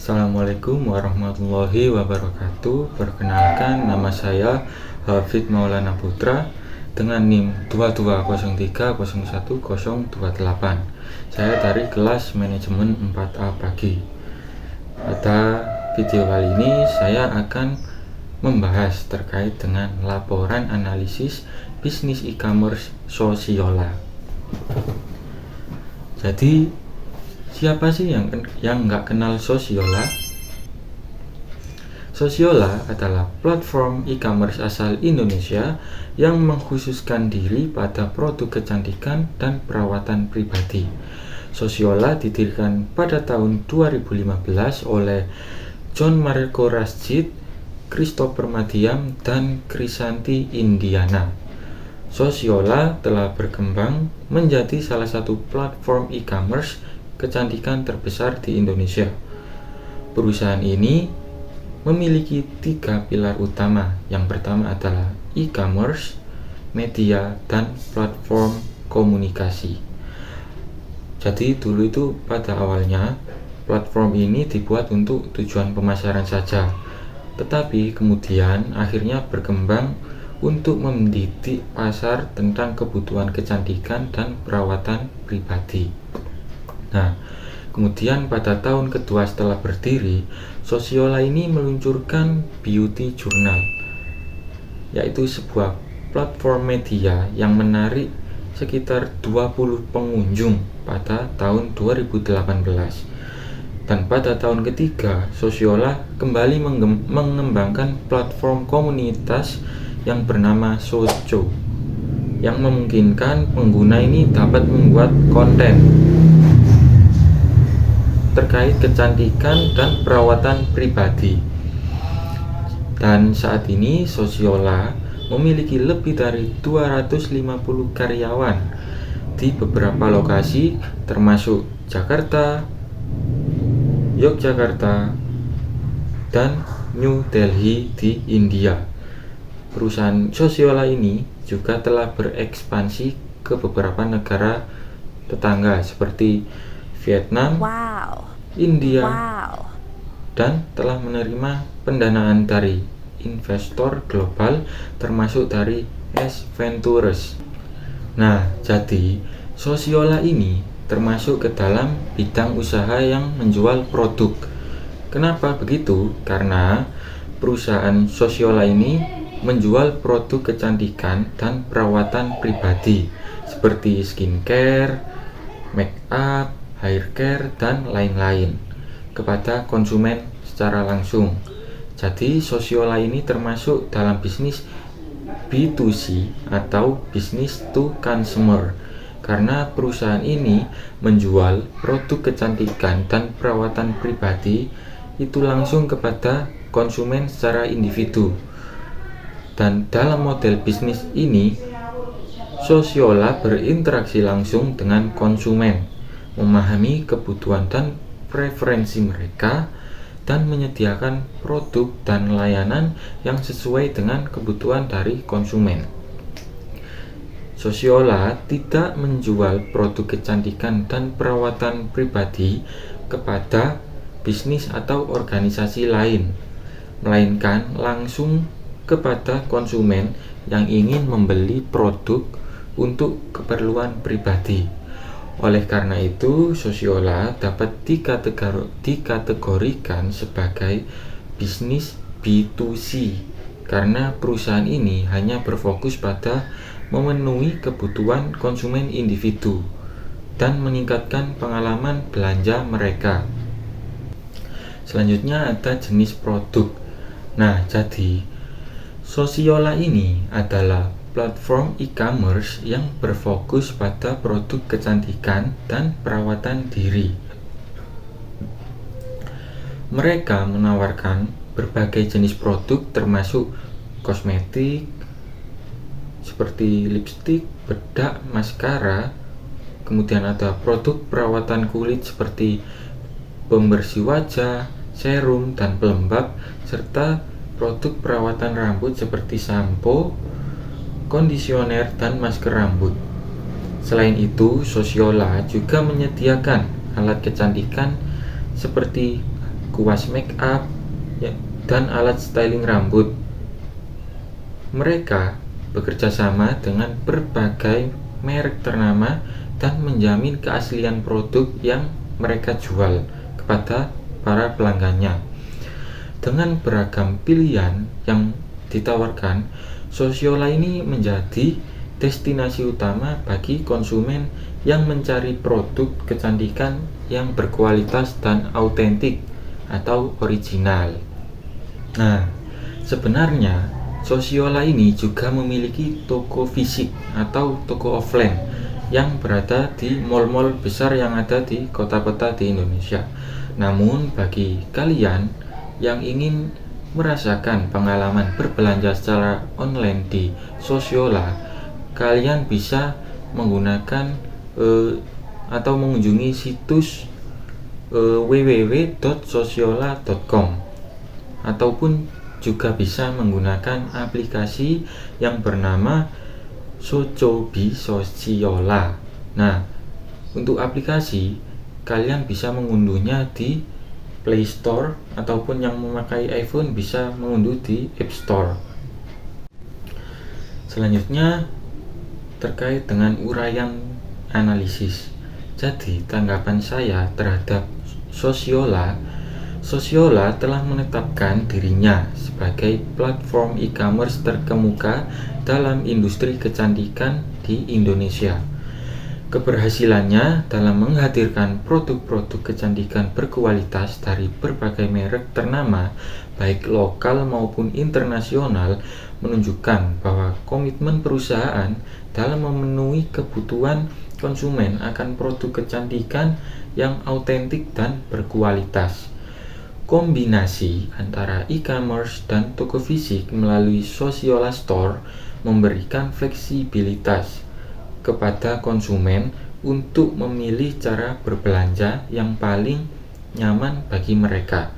Assalamualaikum warahmatullahi wabarakatuh. Perkenalkan, nama saya Hafid Maulana Putra dengan NIM 220301028. Saya dari kelas manajemen 4A pagi. Pada video kali ini saya akan membahas terkait dengan laporan analisis bisnis e-commerce Sosiola. Jadi, siapa sih yang nggak kenal Sosiola? Sosiola adalah platform e-commerce asal Indonesia yang mengkhususkan diri pada produk kecantikan dan perawatan pribadi. Sosiola didirikan pada tahun 2015 oleh John Marco Rasjid, Christopher Madiam, dan Krisanti Indiana. Sosiola telah berkembang menjadi salah satu platform e-commerce kecantikan terbesar di Indonesia. Perusahaan ini memiliki 3 pilar utama. Yang pertama adalah e-commerce, media, dan platform komunikasi. Jadi dulu itu pada awalnya platform ini dibuat untuk tujuan pemasaran saja, tetapi kemudian akhirnya berkembang untuk mendidik pasar tentang kebutuhan kecantikan dan perawatan pribadi. Nah, kemudian pada tahun kedua setelah berdiri, Sosiola ini meluncurkan Beauty Journal, yaitu sebuah platform media yang menarik sekitar 20 pengunjung pada tahun 2018. Dan pada tahun ketiga, Sosiola kembali mengembangkan platform komunitas yang bernama Sojo, yang memungkinkan pengguna ini dapat membuat konten terkait kecantikan dan perawatan pribadi. Dan saat ini Sosiola memiliki lebih dari 250 karyawan di beberapa lokasi termasuk Jakarta, Yogyakarta, dan New Delhi di India. Perusahaan Sosiola ini juga telah berekspansi ke beberapa negara tetangga seperti Vietnam, India, dan telah menerima pendanaan dari investor global termasuk dari S Ventures. Nah, jadi Sosiola ini termasuk ke dalam bidang usaha yang menjual produk. Kenapa begitu? Karena perusahaan Sosiola ini menjual produk kecantikan dan perawatan pribadi seperti skincare, make up, hair care, dan lain-lain kepada konsumen secara langsung. Jadi Sosiola ini termasuk dalam bisnis B2C atau business to consumer, karena perusahaan ini menjual produk kecantikan dan perawatan pribadi itu langsung kepada konsumen secara individu. Dan dalam model bisnis ini, Sosiola berinteraksi langsung dengan konsumen, memahami kebutuhan dan preferensi mereka, dan menyediakan produk dan layanan yang sesuai dengan kebutuhan dari konsumen. Sosiola tidak menjual produk kecantikan dan perawatan pribadi kepada bisnis atau organisasi lain, melainkan langsung kepada konsumen yang ingin membeli produk untuk keperluan pribadi. Oleh karena itu, Sosiola dapat dikategorikan sebagai bisnis B2C karena perusahaan ini hanya berfokus pada memenuhi kebutuhan konsumen individu dan meningkatkan pengalaman belanja mereka. Selanjutnya ada jenis produk. Nah, jadi Sosiola ini adalah platform e-commerce yang berfokus pada produk kecantikan dan perawatan diri. Mereka menawarkan berbagai jenis produk termasuk kosmetik seperti lipstik, bedak, maskara. Kemudian ada produk perawatan kulit seperti pembersih wajah, serum, dan pelembab, serta produk perawatan rambut seperti sampo, kondisioner, dan masker rambut. Selain itu, Sosiola juga menyediakan alat kecantikan seperti kuas make up, ya, dan alat styling rambut. Mereka bekerja sama dengan berbagai merek ternama dan menjamin keaslian produk yang mereka jual kepada para pelanggannya. Dengan beragam pilihan yang ditawarkan, Sosiola ini menjadi destinasi utama bagi konsumen yang mencari produk kecantikan yang berkualitas dan autentik atau original. Nah, sebenarnya Sosiola ini juga memiliki toko fisik atau toko offline yang berada di mal-mal besar yang ada di kota-kota di Indonesia. Namun bagi kalian yang ingin merasakan pengalaman berbelanja secara online di Sosiola, kalian bisa menggunakan atau mengunjungi situs www.sosiola.com ataupun juga bisa menggunakan aplikasi yang bernama Socobi Sosiola. Nah, untuk aplikasi kalian bisa mengunduhnya di Play Store ataupun yang memakai iPhone bisa mengunduh di App Store. Selanjutnya terkait dengan uraian analisis. Jadi, tanggapan saya terhadap Sosiola telah menetapkan dirinya sebagai platform e-commerce terkemuka dalam industri kecantikan di Indonesia. Keberhasilannya dalam menghadirkan produk-produk kecantikan berkualitas dari berbagai merek ternama, baik lokal maupun internasional, menunjukkan bahwa komitmen perusahaan dalam memenuhi kebutuhan konsumen akan produk kecantikan yang autentik dan berkualitas. Kombinasi antara e-commerce dan toko fisik melalui Sosiola Store memberikan fleksibilitas kepada konsumen untuk memilih cara berbelanja yang paling nyaman bagi mereka.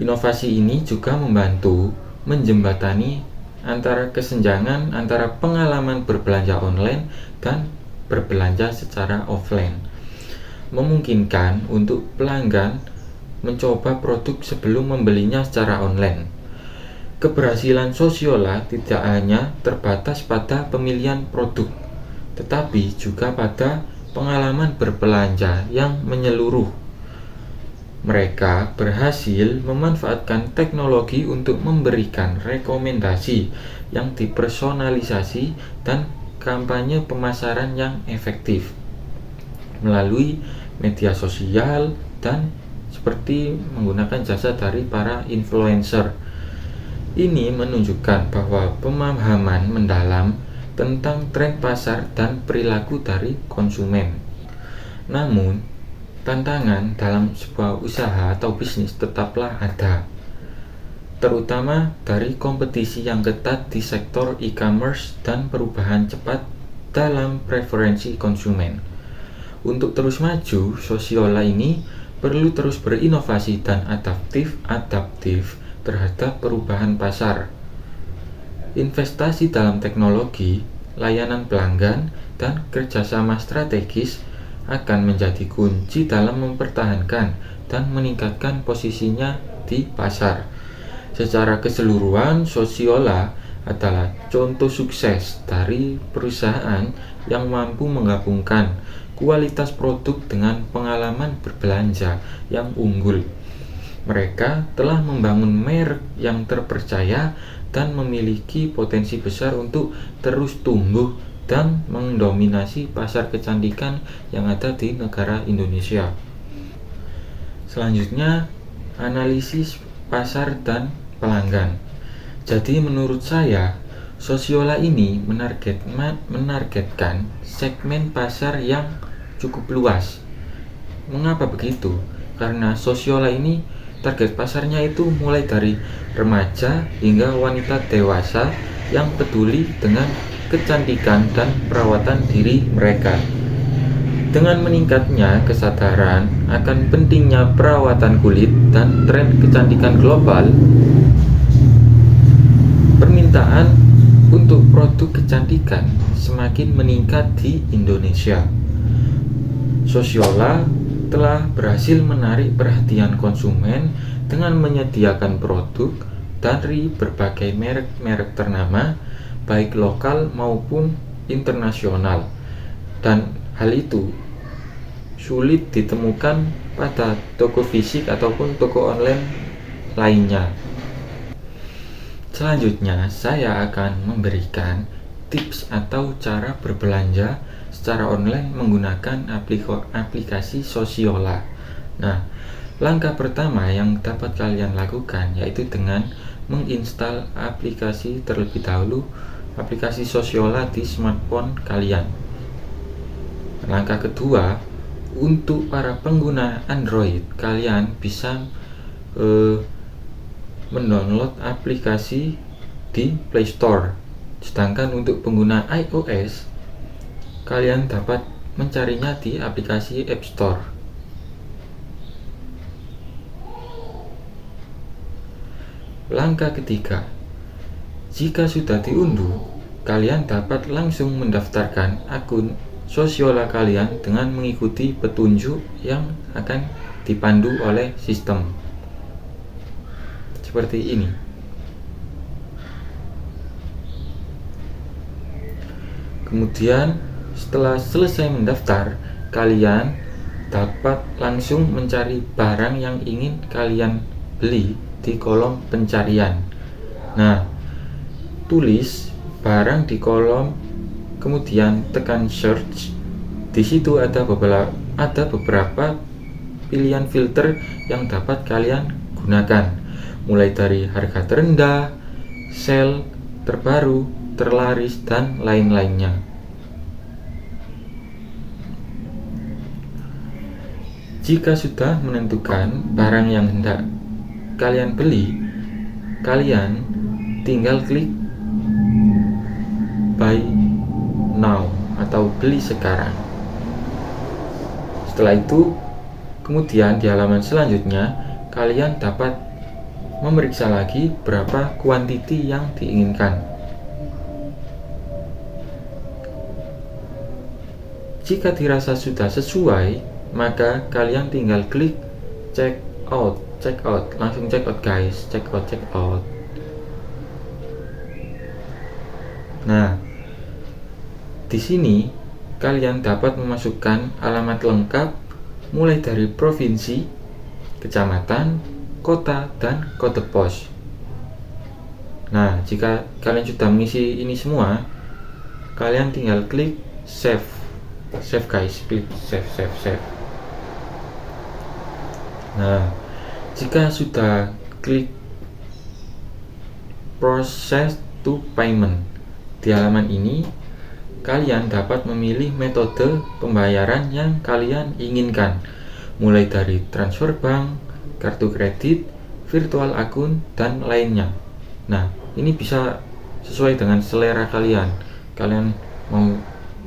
Inovasi ini juga membantu menjembatani antara kesenjangan antara pengalaman berbelanja online dan berbelanja secara offline, memungkinkan untuk pelanggan mencoba produk sebelum membelinya secara online. Keberhasilan Sosiola tidak hanya terbatas pada pemilihan produk, tetapi juga pada pengalaman berbelanja yang menyeluruh. Mereka berhasil memanfaatkan teknologi untuk memberikan rekomendasi yang dipersonalisasi dan kampanye pemasaran yang efektif melalui media sosial dan seperti menggunakan jasa dari para influencer. Ini menunjukkan bahwa pemahaman mendalam tentang tren pasar dan perilaku dari konsumen. Namun, tantangan dalam sebuah usaha atau bisnis tetaplah ada, terutama dari kompetisi yang ketat di sektor e-commerce dan perubahan cepat dalam preferensi konsumen. Untuk terus maju, Sosiola ini perlu terus berinovasi dan adaptif terhadap perubahan pasar. Investasi dalam teknologi, layanan pelanggan, dan kerjasama strategis akan menjadi kunci dalam mempertahankan dan meningkatkan posisinya di pasar. Secara keseluruhan, Sosiola adalah contoh sukses dari perusahaan yang mampu menggabungkan kualitas produk dengan pengalaman berbelanja yang unggul. Mereka telah membangun merek yang terpercaya dan memiliki potensi besar untuk terus tumbuh dan mendominasi pasar kecantikan yang ada di negara Indonesia. Selanjutnya, analisis pasar dan pelanggan. Jadi menurut saya, Sosiola ini menargetkan segmen pasar yang cukup luas. Mengapa begitu? Karena Sosiola ini target pasarnya itu mulai dari remaja hingga wanita dewasa yang peduli dengan kecantikan dan perawatan diri mereka. Dengan meningkatnya kesadaran akan pentingnya perawatan kulit dan tren kecantikan global, permintaan untuk produk kecantikan semakin meningkat di Indonesia. Sosiola telah berhasil menarik perhatian konsumen dengan menyediakan produk dari berbagai merek-merek ternama, baik lokal maupun internasional, dan hal itu sulit ditemukan pada toko fisik ataupun toko online lainnya. Selanjutnya, saya akan memberikan tips atau cara berbelanja secara online menggunakan aplikasi Sosiola. Nah, langkah pertama yang dapat kalian lakukan yaitu dengan menginstal aplikasi terlebih dahulu, aplikasi Sosiola di smartphone kalian. Langkah kedua, untuk para pengguna Android, kalian bisa mendownload aplikasi di Play Store. Sedangkan untuk pengguna iOS, kalian dapat mencarinya di aplikasi App Store. Langkah ketiga, jika sudah diunduh, kalian dapat langsung mendaftarkan akun Sosiola kalian dengan mengikuti petunjuk yang akan dipandu oleh sistem. Seperti ini. Kemudian setelah selesai mendaftar, kalian dapat langsung mencari barang yang ingin kalian beli di kolom pencarian. Nah, tulis barang di kolom, kemudian tekan search. Di situ ada beberapa pilihan filter yang dapat kalian gunakan, mulai dari harga terendah, sale, terbaru, terlaris, dan lain-lainnya. Jika sudah menentukan barang yang hendak kalian beli, kalian tinggal klik buy now atau beli sekarang. Setelah itu, kemudian di halaman selanjutnya kalian dapat memeriksa lagi berapa kuantiti yang diinginkan. Jika dirasa sudah sesuai, maka kalian tinggal klik check out, langsung check out guys, check out. Nah, di sini kalian dapat memasukkan alamat lengkap mulai dari provinsi, kecamatan, kota, dan kode pos. Nah, jika kalian sudah mengisi ini semua, kalian tinggal klik save guys, klik save. Nah, jika sudah klik process to payment di halaman ini, kalian dapat memilih metode pembayaran yang kalian inginkan, mulai dari transfer bank, kartu kredit, virtual akun, dan lainnya. Nah, ini bisa sesuai dengan selera kalian. Kalian mau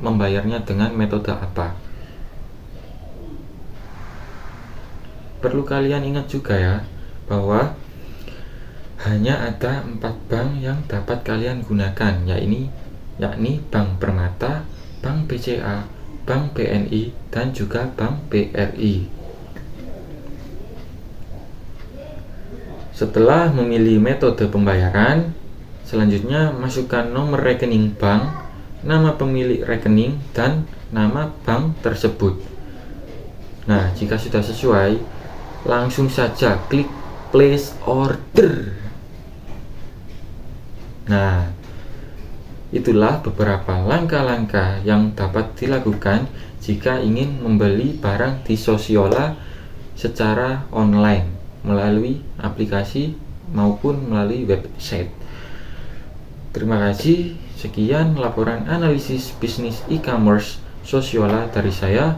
membayarnya dengan metode apa? Perlu kalian ingat juga ya, bahwa hanya ada 4 bank yang dapat kalian gunakan, yakni Bank Permata, Bank BCA, Bank BNI, dan juga Bank BRI. Setelah memilih metode pembayaran, selanjutnya masukkan nomor rekening bank, nama pemilik rekening, dan nama bank tersebut. Nah, jika sudah sesuai, langsung saja klik place order. Nah, itulah beberapa langkah-langkah yang dapat dilakukan jika ingin membeli barang di Sosiola secara online, melalui aplikasi maupun melalui website. Terima kasih. Sekian laporan analisis bisnis e-commerce Sosiola dari saya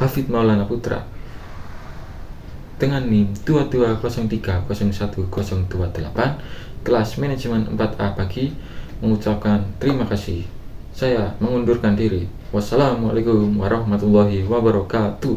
Hafid Maulana Putra, dengan NIM 2203011028, kelas manajemen 4A pagi, mengucapkan terima kasih. Saya mengundurkan diri. Wassalamualaikum warahmatullahi wabarakatuh.